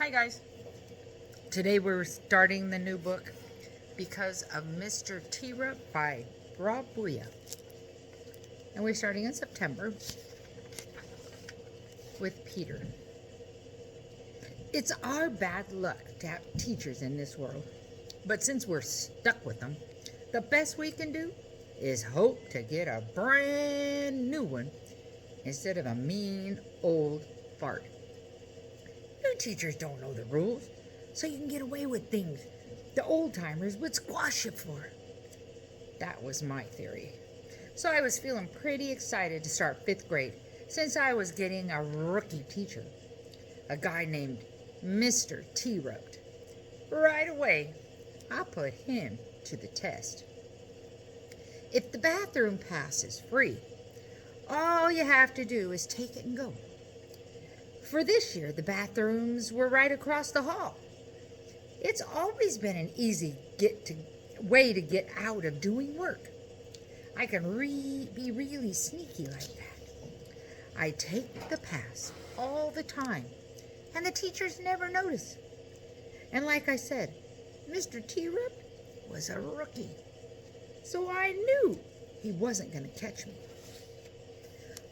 Hi guys. Today we're starting the new book Because of Mr. Terupt by Rob Booya. And we're starting in September with Peter. It's our bad luck to have teachers in this world. But since we're stuck with them, the best we can do is hope to get a brand new one instead of a mean old fart. New teachers don't know the rules, so you can get away with things the old-timers would squash you for. That was my theory. So I was feeling pretty excited to start 5th grade since I was getting a rookie teacher, a guy named Mr. Terupt. Right away, I put him to the test. If the bathroom pass is free, all you have to do is take it and go. For this year, the bathrooms were right across the hall. It's always been an easy way to get out of doing work. I can be really sneaky like that. I take the pass all the time, and the teachers never notice. And like I said, Mr. Terupt was a rookie, so I knew he wasn't going to catch me.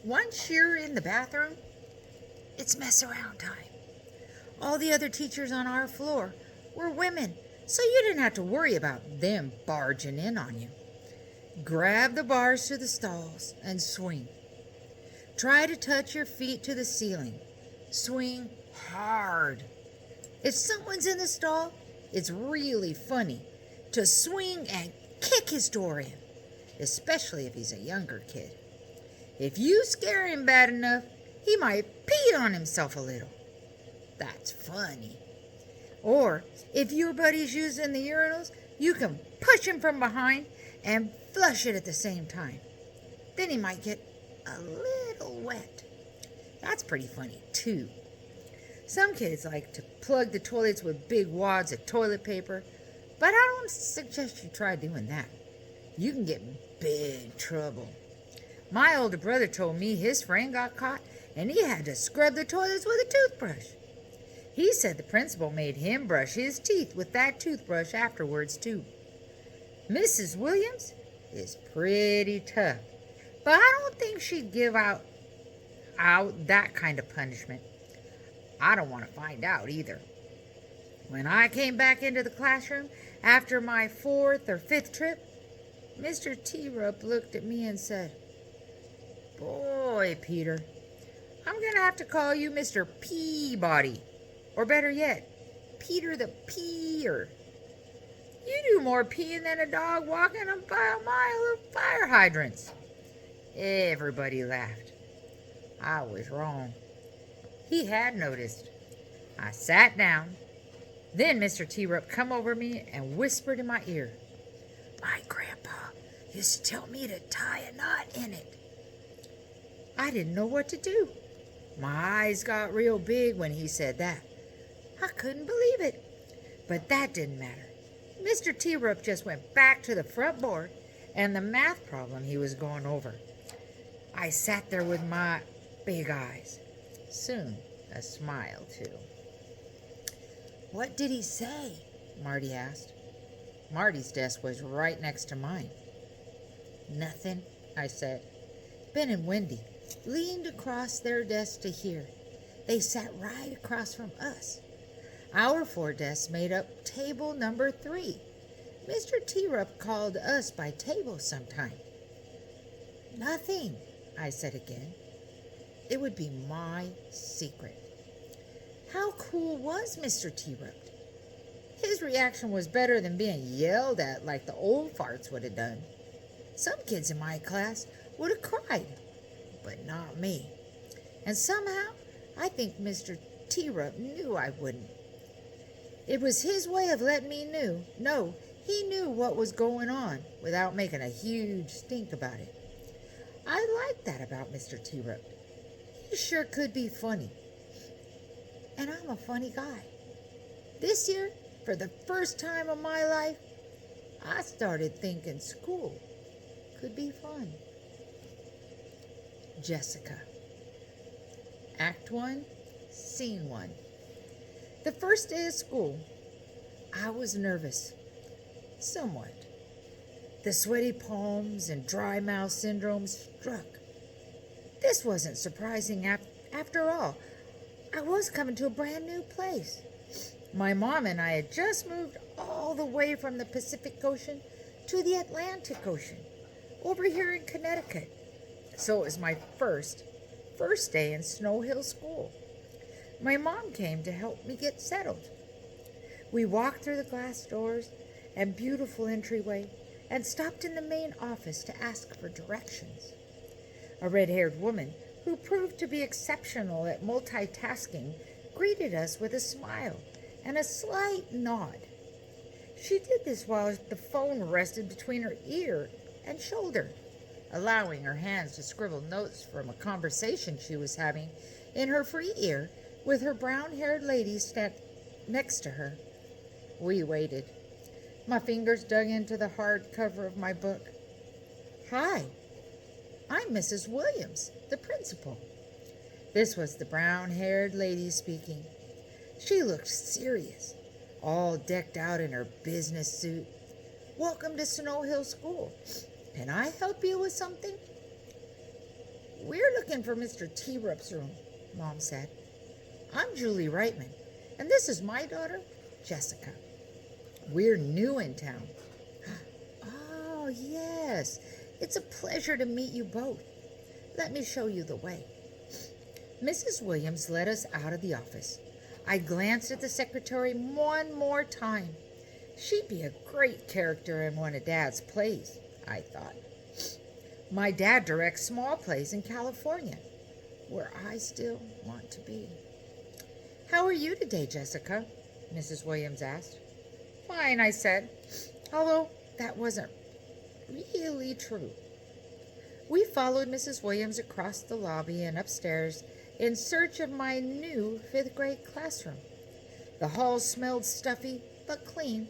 Once you're in the bathroom, it's mess around time. All the other teachers on our floor were women, so you didn't have to worry about them barging in on you. Grab the bars to the stalls and swing. Try to touch your feet to the ceiling. Swing hard. If someone's in the stall, it's really funny to swing and kick his door in, especially if he's a younger kid. If you scare him bad enough, he might pee on himself a little. That's funny. Or if your buddy's using the urinals, you can push him from behind and flush it at the same time. Then he might get a little wet. That's pretty funny too. Some kids like to plug the toilets with big wads of toilet paper, but I don't suggest you try doing that. You can get in big trouble. My older brother told me his friend got caught and he had to scrub the toilets with a toothbrush. He said the principal made him brush his teeth with that toothbrush afterwards too. Mrs. Williams is pretty tough, but I don't think she'd give out that kind of punishment. I don't want to find out either. When I came back into the classroom after my 4th or 5th trip, Mr. Terupt looked at me and said, "Boy, Peter, I'm going to have to call you Mr. Peabody, or better yet, Peter the Peer. You do more peeing than a dog walking a mile of fire hydrants." Everybody laughed. I was wrong. He had noticed. I sat down. Then Mr. Terupt come over me and whispered in my ear, "My grandpa used to tell me to tie a knot in it." I didn't know what to do. My eyes got real big when he said that. I couldn't believe it. But that didn't matter. Mr. Terupt just went back to the front board and the math problem he was going over. I sat there with my big eyes. Soon, a smile, too. "What did he say?" Marty asked. Marty's desk was right next to mine. "Nothing," I said. Ben and Wendy leaned across their desk to hear. They sat right across from us. Our 4 desks made up table number 3. Mr. Terupt called us by table sometime. "Nothing," I said again. It would be my secret. How cool was Mr. Terupt? His reaction was better than being yelled at like the old farts would have done. Some kids in my class would have cried, but not me. And somehow, I think Mr. Terupt knew I wouldn't. It was his way of letting me know he knew what was going on without making a huge stink about it. I liked that about Mr. Terupt. He sure could be funny. And I'm a funny guy. This year, for the first time in my life, I started thinking school could be fun. Jessica. Act 1, Scene 1. The first day of school, I was nervous, somewhat. The sweaty palms and dry mouth syndrome struck. This wasn't surprising after all. I was coming to a brand new place. My mom and I had just moved all the way from the Pacific Ocean to the Atlantic Ocean, over here in Connecticut. So it was my first day in Snow Hill School. My mom came to help me get settled. We walked through the glass doors and beautiful entryway and stopped in the main office to ask for directions. A red-haired woman who proved to be exceptional at multitasking greeted us with a smile and a slight nod. She did this while the phone rested between her ear and shoulder, allowing her hands to scribble notes from a conversation she was having in her free ear with her brown-haired lady next to her. We waited. My fingers dug into the hard cover of my book. "Hi, I'm Mrs. Williams, the principal." This was the brown-haired lady speaking. She looked serious, all decked out in her business suit. "Welcome to Snow Hill School. Can I help you with something?" "We're looking for Mr. Terupt's room," Mom said. "I'm Julie Reitman, and this is my daughter, Jessica. We're new in town." "Oh, yes. It's a pleasure to meet you both. Let me show you the way." Mrs. Williams led us out of the office. I glanced at the secretary one more time. She'd be a great character in one of Dad's plays, I thought. My dad directs small plays in California, where I still want to be. "How are you today, Jessica?" Mrs. Williams asked. "Fine," I said, although that wasn't really true. We followed Mrs. Williams across the lobby and upstairs in search of my new fifth-grade classroom. The halls smelled stuffy but clean,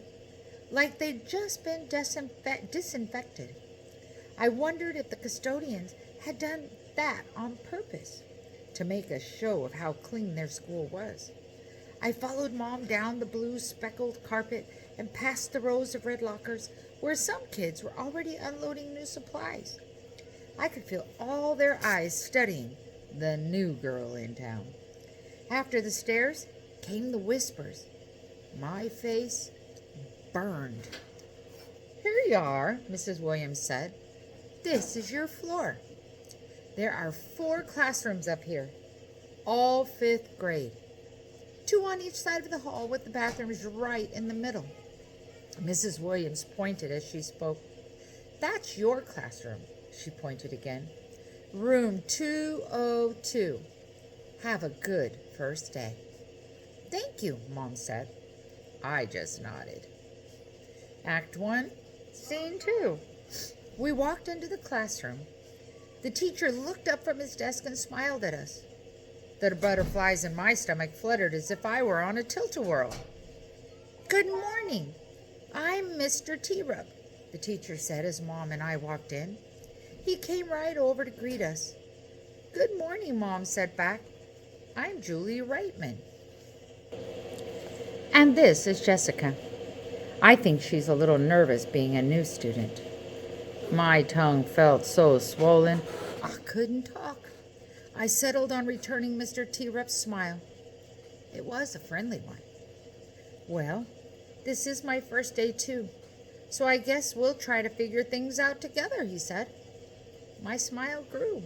like they'd just been disinfected. I wondered if the custodians had done that on purpose, to make a show of how clean their school was. I followed Mom down the blue speckled carpet and past the rows of red lockers where some kids were already unloading new supplies. I could feel all their eyes studying the new girl in town. After the stares came the whispers. My face burned. "Here you are," Mrs. Williams said. "This is your floor. There are 4 classrooms up here, all 5th grade. 2 on each side of the hall with the bathrooms right in the middle." Mrs. Williams pointed as she spoke. "That's your classroom," she pointed again. "Room 202. Have a good first day." "Thank you," Mom said. I just nodded. Act 1, Scene 2. We walked into the classroom. The teacher looked up from his desk and smiled at us. The butterflies in my stomach fluttered as if I were on a tilt-a-whirl. "Good morning. I'm Mr. Terupt," the teacher said as Mom and I walked in. He came right over to greet us. "Good morning," Mom said back. "I'm Julie Reitman. And this is Jessica. I think she's a little nervous being a new student." My tongue felt so swollen, I couldn't talk. I settled on returning Mr. Terupt's smile. It was a friendly one. "Well, this is my first day too, so I guess we'll try to figure things out together," he said. My smile grew.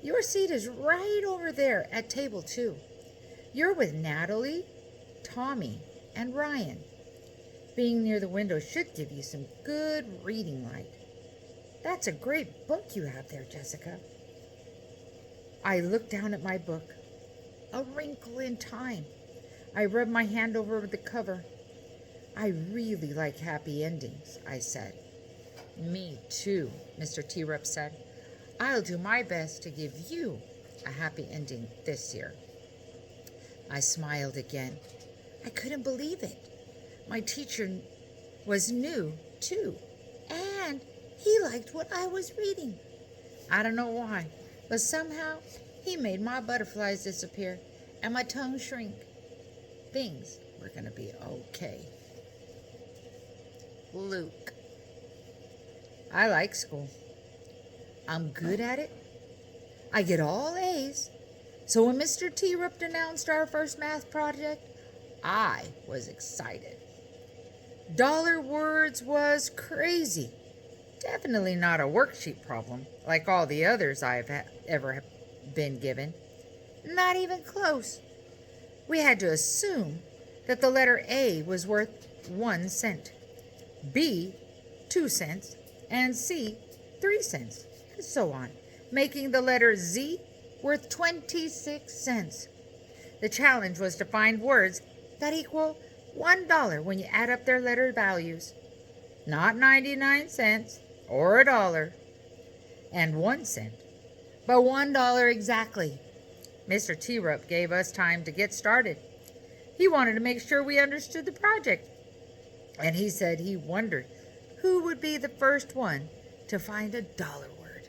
"Your seat is right over there at table 2. You're with Natalie, Tommy, and Ryan. Being near the window should give you some good reading light. That's a great book you have there, Jessica." I looked down at my book. A Wrinkle in Time. I rubbed my hand over the cover. "I really like happy endings," I said. "Me too," Mr. Terupt said. "I'll do my best to give you a happy ending this year." I smiled again. I couldn't believe it. My teacher was new, too, and he liked what I was reading. I don't know why, but somehow he made my butterflies disappear and my tongue shrink. things were going to be okay. Luke. I like school. I'm good at it. I get all A's. So when Mr. Terupt announced our first math project, I was excited. Dollar words was crazy. Definitely not a worksheet problem like all the others I've ever been given. Not even close. We had to assume that the letter A was worth 1 cent, B 2 cents, and C 3 cents, and so on, making the letter Z worth 26 cents. The challenge was to find words that equal $1 when you add up their letter values. Not 99 cents or $1 and 1 cent, but $1 exactly. Mr. Terupt gave us time to get started. He wanted to make sure we understood the project, and he said he wondered who would be the first one to find a dollar word.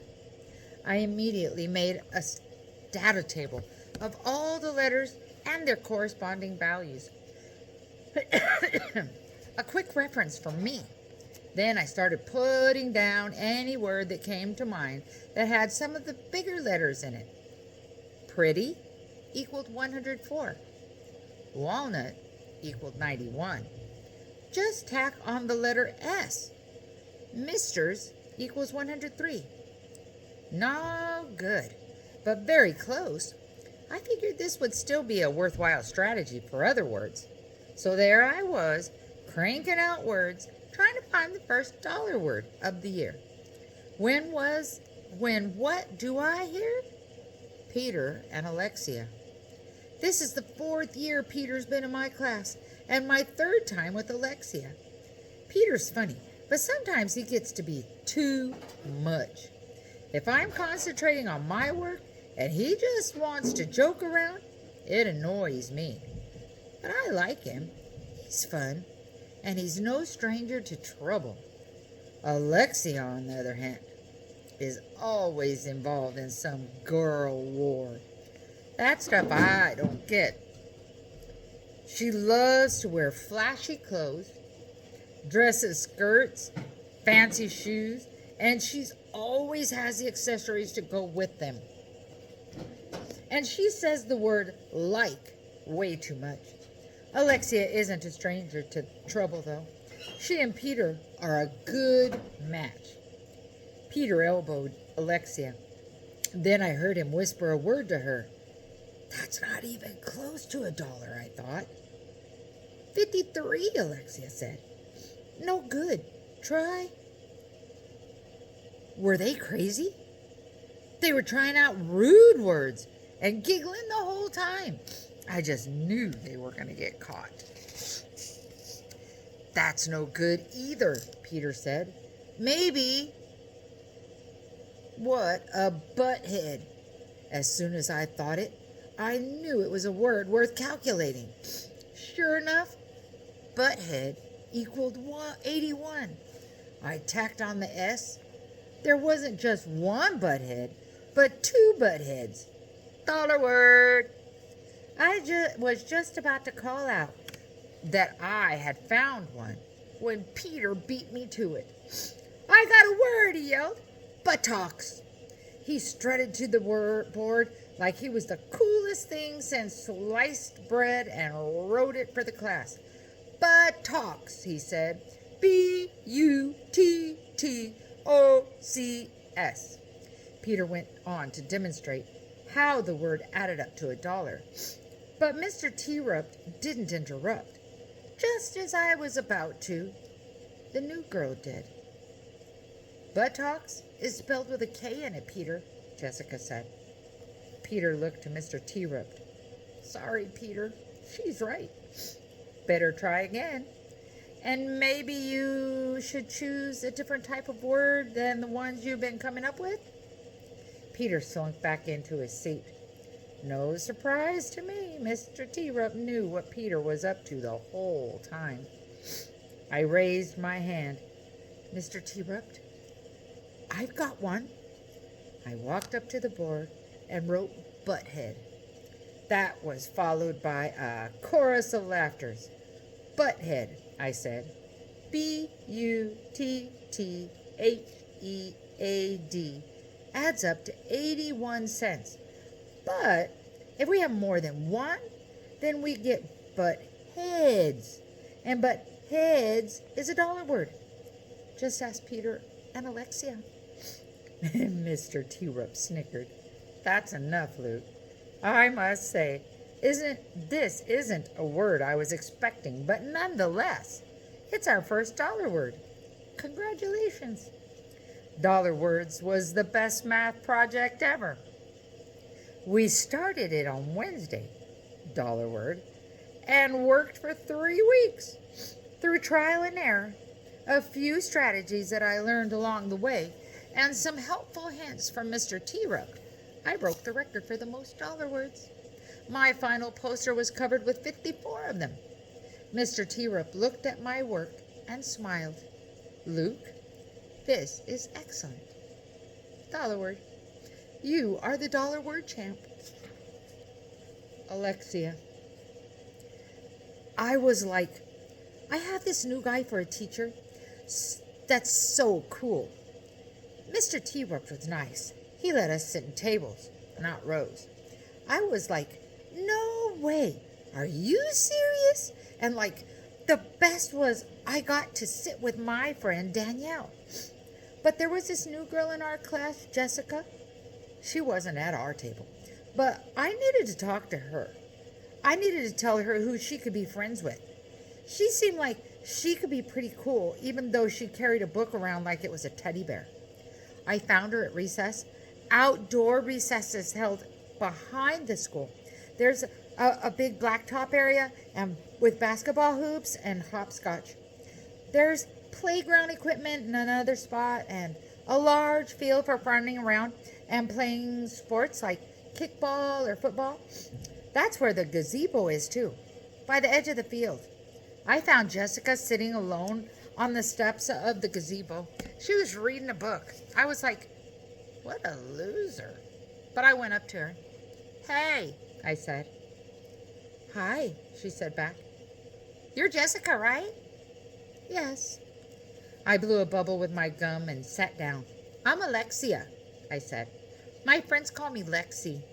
I immediately made a data table of all the letters and their corresponding values. A quick reference for me. Then I started putting down any word that came to mind that had some of the bigger letters in it. Pretty equaled 104. Walnut equaled 91. Just tack on the letter S. Misters equals 103. No good, but very close. I figured this would still be a worthwhile strategy for other words. So there I was, cranking out words, trying to find the first dollar word of the year. When what do I hear? Peter and Alexia. This is the 4th year Peter's been in my class, and my 3rd time with Alexia. Peter's funny, but sometimes he gets to be too much. If I'm concentrating on my work and he just wants to joke around, it annoys me. But I like him. He's fun, and he's no stranger to trouble. Alexia, on the other hand, is always involved in some girl war. That stuff I don't get. She loves to wear flashy clothes, dresses, skirts, fancy shoes, and she's always has the accessories to go with them. And she says the word like way too much. Alexia isn't a stranger to trouble, though. She and Peter are a good match. Peter elbowed Alexia. Then I heard him whisper a word to her. That's not even close to $1, I thought. 53, Alexia said. No good. Try. Were they crazy? They were trying out rude words and giggling the whole time. I just knew they were going to get caught. That's no good either, Peter said. Maybe. What a butthead. As soon as I thought it, I knew it was a word worth calculating. Sure enough, butthead equaled 81. I tacked on the S. There wasn't just one butthead, but 2 buttheads. Dollar word. I was just about to call out that I had found one when Peter beat me to it. I got a word, he yelled. Buttocks. He strutted to the board like he was the coolest thing since sliced bread and wrote it for the class. Buttocks, he said. Buttocks. Peter went on to demonstrate how the word added up to $1. But Mr. Terupt didn't interrupt. Just as I was about to, the new girl did. Buttocks is spelled with a K in it, Peter, Jessica said. Peter looked to Mr. Terupt. Sorry, Peter. She's right. Better try again. And maybe you should choose a different type of word than the ones you've been coming up with? Peter slunk back into his seat. No surprise to me. Mr. Terupt knew what Peter was up to the whole time. I raised my hand. Mr. Terupt, I've got one. I walked up to the board and wrote butthead. That was followed by a chorus of laughter. Butthead, I said. Butthead adds up to 81 cents. But if we have more than one, then we get butt heads. And butt heads is a dollar word. Just ask Peter and Alexia. Mr. Terupt snickered. That's enough, Luke. I must say, isn't a word I was expecting, but nonetheless, it's our first dollar word. Congratulations. Dollar Words was the best math project ever. We started it on Wednesday, dollar word, and worked for 3 weeks. Through trial and error, a few strategies that I learned along the way, and some helpful hints from Mr. Terupt, I broke the record for the most dollar words. My final poster was covered with 54 of them. Mr. Terupt looked at my work and smiled. Luke, this is excellent. Dollar word. You are the dollar word champ. Alexia. I was like, I have this new guy for a teacher. That's so cool. Mr. Terupt was nice. He let us sit in tables, not rows. I was like, no way. Are you serious? And like, the best was I got to sit with my friend Danielle. But there was this new girl in our class, Jessica. She wasn't at our table. But I needed to talk to her. I needed to tell her who she could be friends with. She seemed like she could be pretty cool, even though she carried a book around like it was a teddy bear. I found her at recess. Outdoor recesses held behind the school. There's a big blacktop area and with basketball hoops and hopscotch. There's playground equipment in another spot and a large field for running around and playing sports like kickball or football. That's where the gazebo is too, by the edge of the field. I found Jessica sitting alone on the steps of the gazebo. She was reading a book. I was like, what a loser. But I went up to her. Hey, I said. Hi, she said back. You're Jessica, right? Yes. I blew a bubble with my gum and sat down. I'm Alexia, I said. My friends call me Lexi.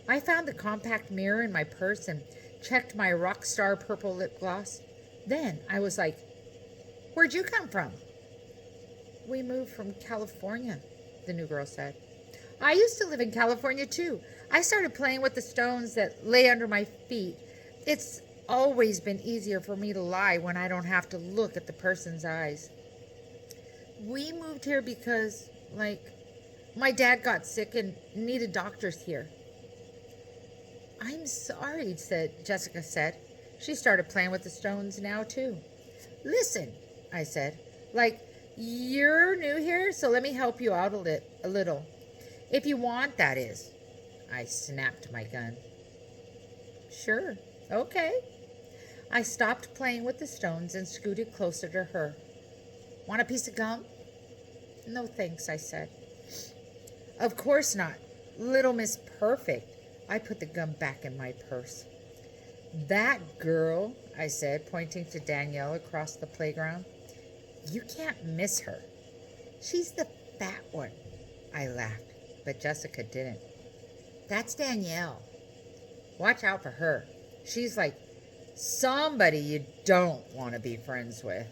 I found the compact mirror in my purse and checked my rock star purple lip gloss. Then I was like, where'd you come from? We moved from California, the new girl said. I used to live in California too. I started playing with the stones that lay under my feet. It's always been easier for me to lie when I don't have to look at the person's eyes. We moved here because, my dad got sick and needed doctors here. I'm sorry, Jessica said. She started playing with the stones now too. Listen, I said, you're new here, so let me help you out a little. If you want, that is. I snapped my gun. Sure, okay. I stopped playing with the stones and scooted closer to her. Want a piece of gum? No thanks, I said. Of course not. Little Miss Perfect. I put the gum back in my purse. That girl, I said, pointing to Danielle across the playground. You can't miss her. She's the fat one. I laughed, but Jessica didn't. That's Danielle. Watch out for her. She's like somebody you don't want to be friends with.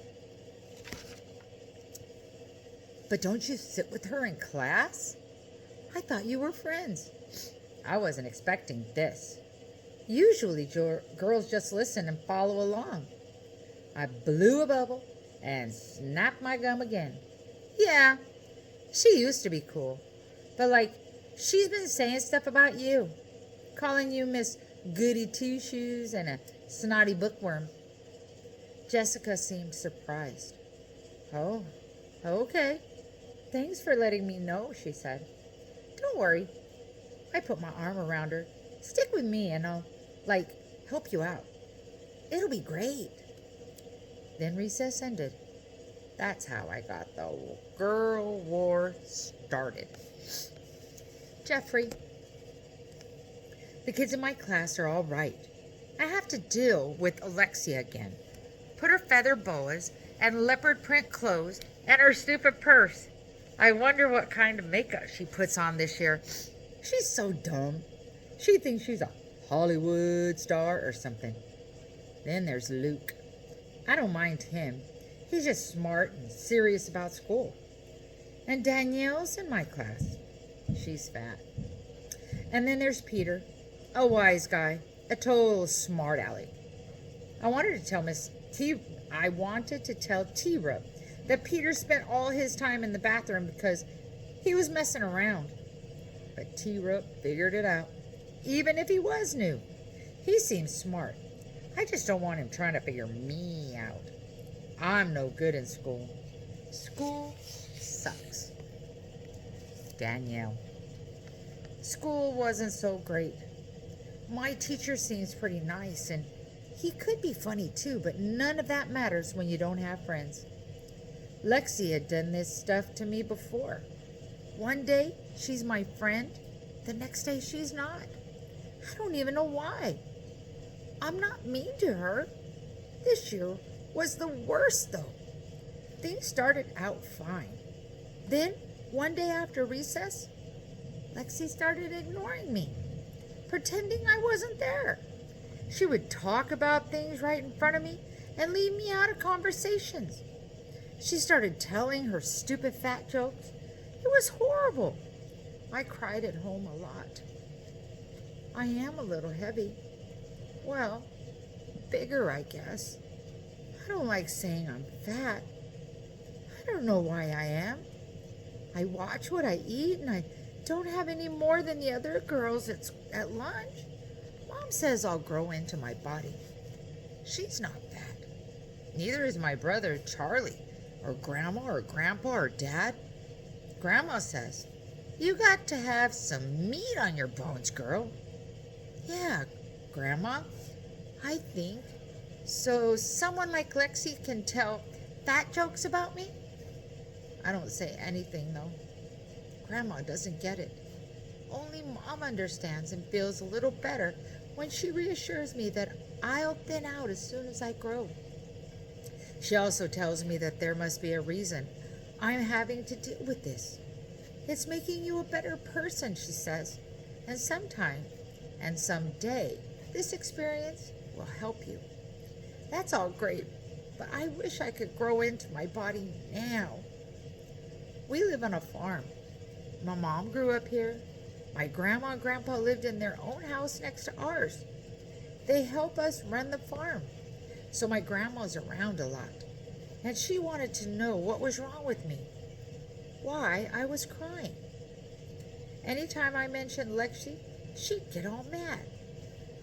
But don't you sit with her in class? I thought you were friends. I wasn't expecting this. Usually girls just listen and follow along. I blew a bubble and snapped my gum again. Yeah, she used to be cool. But she's been saying stuff about you. Calling you Miss Goody Two-Shoes and a snotty bookworm. Jessica seemed surprised. Oh, okay. Thanks for letting me know, she said. Don't worry. I put my arm around her. Stick with me and I'll, help you out. It'll be great. Then recess ended. That's how I got the girl war started. Jeffrey. The kids in my class are all right. I have to deal with Alexia again. Put her feather boas and leopard print clothes and her stupid purse. I wonder what kind of makeup she puts on this year. She's so dumb. She thinks she's a Hollywood star or something. Then there's Luke. I don't mind him. He's just smart and serious about school. And Danielle's in my class. She's fat. And then there's Peter, a wise guy, a total smart aleck. I wanted to tell Terupt that Peter spent all his time in the bathroom because he was messing around. But Terupt figured it out, even if he was new. He seems smart. I just don't want him trying to figure me out. I'm no good in school. School sucks. Danielle. School wasn't so great. My teacher seems pretty nice, and he could be funny too, but none of that matters when you don't have friends. Lexi had done this stuff to me before. One day, she's my friend. The next day, she's not. I don't even know why. I'm not mean to her. This year was the worst, though. Things started out fine. Then, one day after recess, Lexi started ignoring me, pretending I wasn't there. She would talk about things right in front of me and leave me out of conversations. She started telling her stupid fat jokes. It was horrible. I cried at home a lot. I am a little heavy. Well, bigger, I guess. I don't like saying I'm fat. I don't know why I am. I watch what I eat, and I don't have any more than the other girls at lunch. Mom says I'll grow into my body. She's not fat. Neither is my brother Charlie, or Grandma, or Grandpa, or Dad. Grandma says, "You got to have some meat on your bones, girl." Yeah, Grandma, I think. So someone like Lexi can tell fat jokes about me? I don't say anything, though. Grandma doesn't get it. Only Mom understands and feels a little better when she reassures me that I'll thin out as soon as I grow. She also tells me that there must be a reason I'm having to deal with this. It's making you a better person, she says, and sometime and someday this experience will help you. That's all great, but I wish I could grow into my body now. We live on a farm. My mom grew up here. My grandma and grandpa lived in their own house next to ours. They help us run the farm, so my grandma's around a lot, and she wanted to know what was wrong with me, why I was crying. Anytime I mentioned Lexi, she'd get all mad.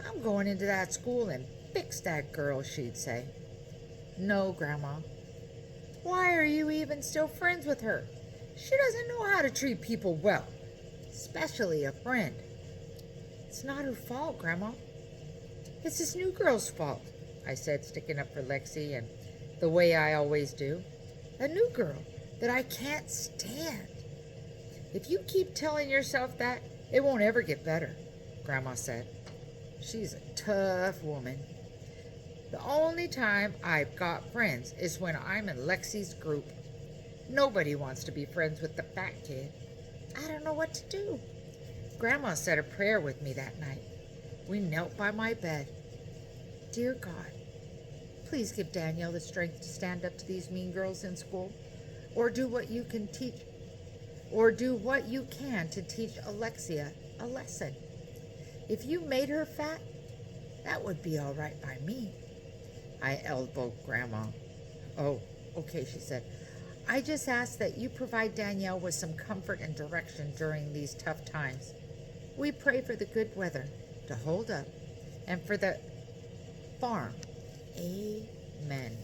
I'm going into that school and fix that girl, she'd say. No, Grandma. Why are you even still friends with her? She doesn't know how to treat people well, especially a friend. It's not her fault, Grandma. It's this new girl's fault, I said, sticking up for Lexi and the way I always do. A new girl that I can't stand. If you keep telling yourself that, it won't ever get better, Grandma said. She's a tough woman. The only time I've got friends is when I'm in Lexi's group. Nobody wants to be friends with the fat kid. I don't know what to do. Grandma said a prayer with me that night. We knelt by my bed. Dear God, please give Danielle the strength to stand up to these mean girls in school, or do what you can to teach Alexia a lesson. If you made her fat, that would be all right by me. I elbowed Grandma. Oh, okay, she said. I just ask that you provide Danielle with some comfort and direction during these tough times. We pray for the good weather to hold up and for the farm. Amen.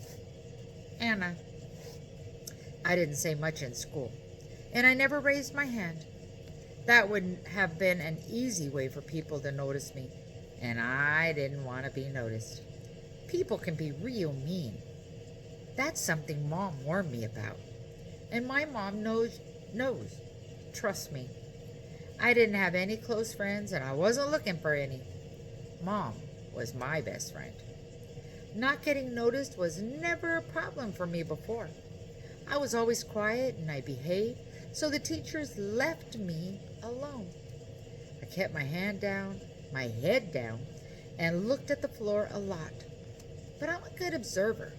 Anna. I didn't say much in school, and I never raised my hand. That would have been an easy way for people to notice me, and I didn't want to be noticed. People can be real mean. That's something Mom warned me about. And my mom knows. Trust me. I didn't have any close friends, and I wasn't looking for any. Mom was my best friend. Not getting noticed was never a problem for me before. I was always quiet and I behaved, so the teachers left me alone. I kept my head down, and looked at the floor a lot. But I'm a good observer.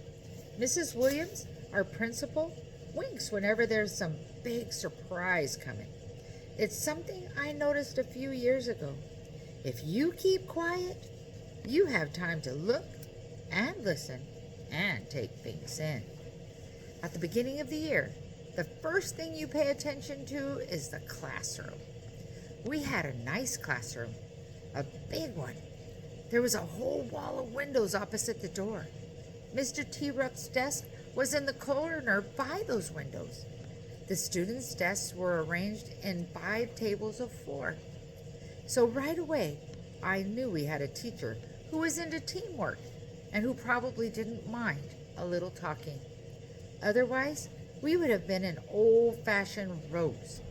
Mrs. Williams, our principal, winks whenever there's some big surprise coming. It's something I noticed a few years ago. If you keep quiet, you have time to look and listen and take things in. At the beginning of the year, the first thing you pay attention to is the classroom. We had a nice classroom, a big one. There was a whole wall of windows opposite the door. Mr. Terupt's desk was in the corner by those windows. The students' desks were arranged in 5 tables of 4. So right away, I knew we had a teacher who was into teamwork and who probably didn't mind a little talking. Otherwise, we would have been in old-fashioned rows.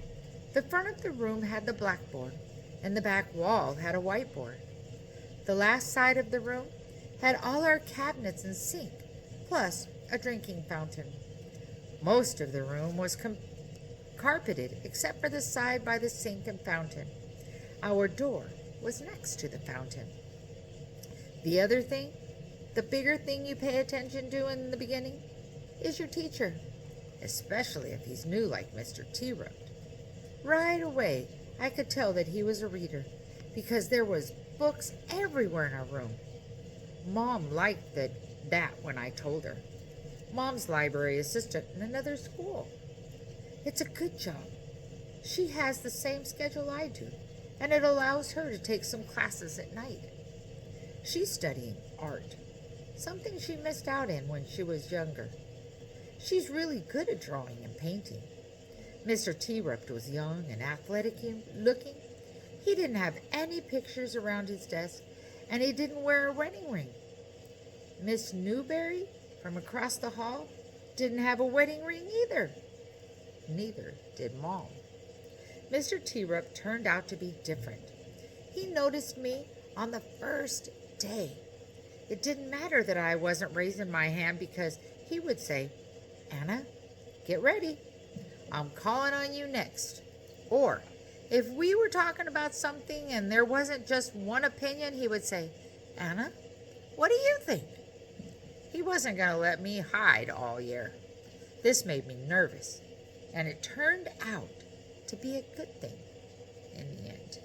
The front of the room had the blackboard, and the back wall had a whiteboard. The last side of the room had all our cabinets and sink, plus a drinking fountain. Most of the room was carpeted except for the side by the sink and fountain. Our door was next to the fountain. The other thing, the bigger thing you pay attention to in the beginning, is your teacher, especially if he's new like Mr. Terupt. Right away, I could tell that he was a reader because there was books everywhere in our room. Mom liked that when I told her. Mom's library assistant in another school. It's a good job. She has the same schedule I do, and it allows her to take some classes at night. She's studying art, something she missed out in when she was younger. She's really good at drawing and painting. Mr. Terupt was young and athletic looking. He didn't have any pictures around his desk, and he didn't wear a wedding ring. Miss Newberry from across the hall didn't have a wedding ring either. Neither did Mom. Mr. Terupt turned out to be different. He noticed me on the first day. It didn't matter that I wasn't raising my hand because he would say, "Anna, get ready. I'm calling on you next." Or if we were talking about something and there wasn't just one opinion, he would say, "Anna, what do you think?" He wasn't going to let me hide all year. This made me nervous, and it turned out to be a good thing in the end.